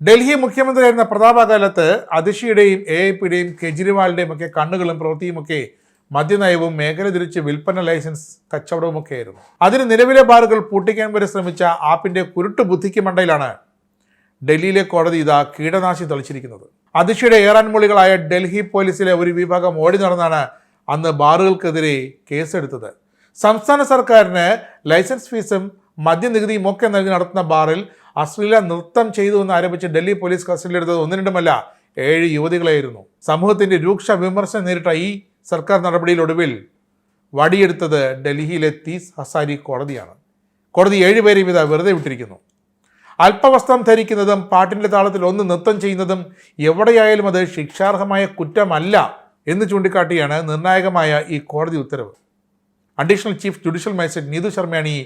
ഡൽഹി മുഖ്യമന്ത്രിയായിരുന്ന പ്രതാപകാലത്ത് അതിഷിയുടെയും AIPയുടെയും കെജ്രിവാളിന്റെയും ഒക്കെ കണ്ണുകളും പ്രവൃത്തിയുമൊക്കെ മദ്യനയവും മേഖല തിരിച്ച് വിൽപ്പന ലൈസൻസ് കച്ചവടവുമൊക്കെ ആയിരുന്നു. അതിന് നിലവിലെ ബാറുകൾ പൂട്ടിക്കാൻ വരെ ശ്രമിച്ച ആപ്പിന്റെ കുരുട്ടു ബുദ്ധിക്ക് മണ്ടയിലാണ് ഡൽഹിയിലെ കോടതി ഇതാ കീടനാശി തളിച്ചിരിക്കുന്നത്. അതിഷിയുടെ ഏറാൻമൂളികളായ ഡൽഹി പോലീസിലെ ഒരു വിഭാഗം ഓടി നടന്നാണ് അന്ന് ബാറുകൾക്കെതിരെ കേസെടുത്തത്. സംസ്ഥാന സർക്കാരിന് ലൈസൻസ് ഫീസും മദ്യനികുതിയും ഒക്കെ നൽകി നടത്തുന്ന ബാറിൽ അശ്ലീല നൃത്തം ചെയ്തു എന്ന് ആരോപിച്ച് ഡൽഹി പോലീസ് കസ്റ്റഡിയിലെടുത്തത് ഒന്നും രണ്ടുമല്ല 7 യുവതികളായിരുന്നു. സമൂഹത്തിന്റെ രൂക്ഷ വിമർശനം നേരിട്ട ഈ സർക്കാർ നടപടിയിലൊടുവിൽ വടിയെടുത്തത് ഡൽഹിയിലെ തീസ് ഹസാരി കോടതിയാണ്. കോടതി 7 പേരെയും ഇതാ വെറുതെ വിട്ടിരിക്കുന്നു. അല്പവസ്ത്രം ധരിക്കുന്നതും പാട്ടിന്റെ താളത്തിൽ ഒന്ന് നൃത്തം ചെയ്യുന്നതും എവിടെയായാലും അത് ശിക്ഷാർഹമായ കുറ്റമല്ല എന്ന് ചൂണ്ടിക്കാട്ടിയാണ് നിർണായകമായ ഈ കോടതി ഉത്തരവ്. Additional chief judicial magistrate Neethu ശർമ്മയാണ് ഈ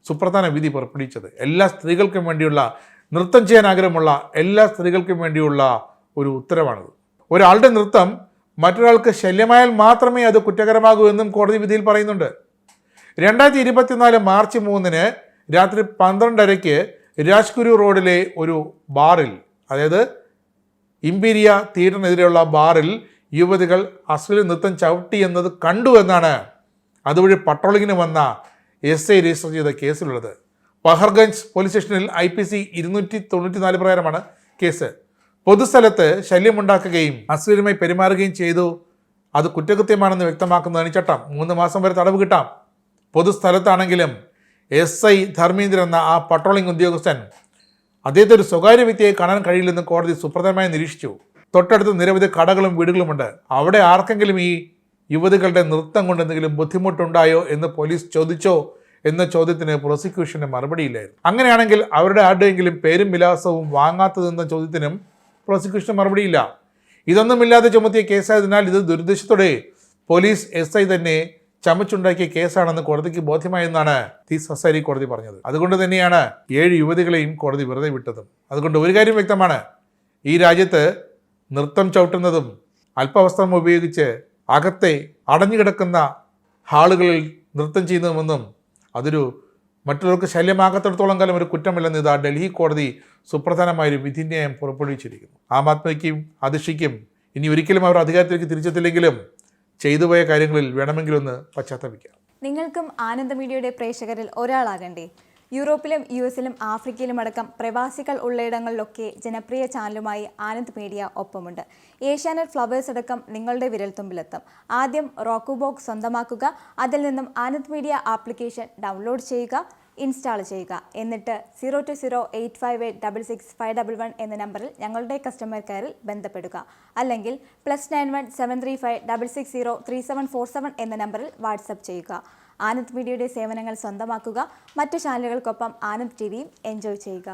സുപ്രധാന വിധി പുറപ്പെടുവിച്ചത്. എല്ലാ സ്ത്രീകൾക്കും വേണ്ടിയുള്ള, നൃത്തം ചെയ്യാൻ ആഗ്രഹമുള്ള എല്ലാ സ്ത്രീകൾക്കും വേണ്ടിയുള്ള ഒരു ഉത്തരവാണിത്. ഒരാളുടെ നൃത്തം മറ്റൊരാൾക്ക് ശല്യമായാൽ മാത്രമേ അത് കുറ്റകരമാകൂ എന്നും കോടതി വിധിയിൽ പറയുന്നുണ്ട്. 2024 മാർച്ച് 3 രാത്രി 12:30 രാജ്ഗുരു റോഡിലെ ഒരു ബാറിൽ, അതായത് ഇംപീരിയ തിയേറ്ററിനെതിരെയുള്ള ബാറിൽ യുവതികൾ അശ്ലീല നൃത്തം ചവിട്ടി എന്നത് കണ്ടു എന്നാണ് അതുവഴി പട്രോളിങ്ങിന് വന്ന SI രജിസ്റ്റർ ചെയ്ത കേസിലുള്ളത്. പഹർഗഞ്ച് പോലീസ് സ്റ്റേഷനിൽ IPC 294 പ്രകാരമാണ് കേസ്. പൊതുസ്ഥലത്ത് ശല്യമുണ്ടാക്കുകയും അശ്ലീലമായി പെരുമാറുകയും ചെയ്തു, അത് കുറ്റകൃത്യമാണെന്ന് വ്യക്തമാക്കുന്നതാണ് ചട്ടം. 3 മാസം വരെ തടവ് കിട്ടാം. പൊതുസ്ഥലത്താണെങ്കിലും SI ധർമ്മേന്ദ്രൻ എന്ന ആ പട്രോളിംഗ് ഉദ്യോഗസ്ഥൻ അദ്ദേഹത്തെ ഒരു സ്വകാര്യ വ്യക്തിയെ കാണാൻ കഴിയില്ലെന്ന് കോടതി സുപ്രധാനമായി നിരീക്ഷിച്ചു. തൊട്ടടുത്ത് നിരവധി കടകളും വീടുകളുമുണ്ട്. അവിടെ ആർക്കെങ്കിലും ഈ യുവതികളുടെ നൃത്തം കൊണ്ട് എന്തെങ്കിലും ബുദ്ധിമുട്ടുണ്ടായോ എന്ന് പോലീസ് ചോദിച്ചോ എന്ന ചോദ്യത്തിന് പ്രോസിക്യൂഷന് മറുപടിയില്ലായിരുന്നു. അങ്ങനെയാണെങ്കിൽ അവരുടെ ആരുടെയെങ്കിലും പേരും വിലാസവും വാങ്ങാത്തതെന്ന ചോദ്യത്തിനും പ്രോസിക്യൂഷന് മറുപടിയില്ല. ഇതൊന്നുമില്ലാതെ ചുമത്തിയ കേസായതിനാൽ ഇത് ദുരുദ്ദേശത്തോടെ പോലീസ് SI തന്നെ ചമച്ചുണ്ടാക്കിയ കേസാണെന്ന് കോടതിക്ക് ബോധ്യമായെന്നാണ് തീസ് ഹസാരി കോടതി പറഞ്ഞത്. അതുകൊണ്ട് തന്നെയാണ് 7 യുവതികളെയും കോടതി വെറുതെ വിട്ടതും. അതുകൊണ്ട് ഒരു കാര്യം വ്യക്തമാണ്, ഈ രാജ്യത്ത് നൃത്തം ചവിട്ടുന്നതും അല്പവസ്ത്രം ഉപയോഗിച്ച് അകത്തെ അടഞ്ഞുകിടക്കുന്ന ഹാളുകളിൽ നൃത്തം ചെയ്യുന്നതുമെന്നും അതൊരു മറ്റുള്ളവർക്ക് ശല്യമാകത്തിടത്തോളം കാലം ഒരു കുറ്റമില്ലെന്ന് ഇതാ ഡൽഹി കോടതി സുപ്രധാനമായൊരു വിധിന്യായം പുറപ്പെടുവിച്ചിരിക്കുന്നു. ആം ആദ്മിക്കും അതിഷിക്കും ഇനി ഒരിക്കലും അവർ അധികാരത്തിലേക്ക് തിരിച്ചെത്തില്ലെങ്കിലും ചെയ്തുപോയ കാര്യങ്ങളിൽ വേണമെങ്കിലൊന്ന് പശ്ചാത്തപിക്കാം. നിങ്ങൾക്കും ആനന്ദ മീഡിയയുടെ പ്രേക്ഷകരിൽ ഒരാളാകണ്ടേ? യൂറോപ്പിലും US-ലും ആഫ്രിക്കയിലും അടക്കം പ്രവാസികൾ ഉള്ളയിടങ്ങളിലൊക്കെ ജനപ്രിയ ചാനലുമായി ആനന്ദ് മീഡിയ ഒപ്പമുണ്ട്. ഏഷ്യാനെറ്റ് ഫ്ലവേഴ്സ് അടക്കം നിങ്ങളുടെ വിരൽത്തുമ്പിലെത്തും. ആദ്യം റോക്കു ബോക്സ് സ്വന്തമാക്കുക. അതിൽ നിന്നും ആനന്ദ് മീഡിയ ആപ്ലിക്കേഷൻ ഡൗൺലോഡ് ചെയ്യുക, ഇൻസ്റ്റാൾ ചെയ്യുക. എന്നിട്ട് 02085866511 എന്ന നമ്പറിൽ ഞങ്ങളുടെ കസ്റ്റമർ കെയറിൽ ബന്ധപ്പെടുക. അല്ലെങ്കിൽ +91 735 660 3747 എന്ന നമ്പറിൽ വാട്സപ്പ് ചെയ്യുക. ആനന്ദ് മീഡിയയുടെ സേവനങ്ങൾ സ്വന്തമാക്കുക. മറ്റു ചാനലുകൾക്കൊപ്പം ആനന്ദ് TVയും എൻജോയ് ചെയ്യുക.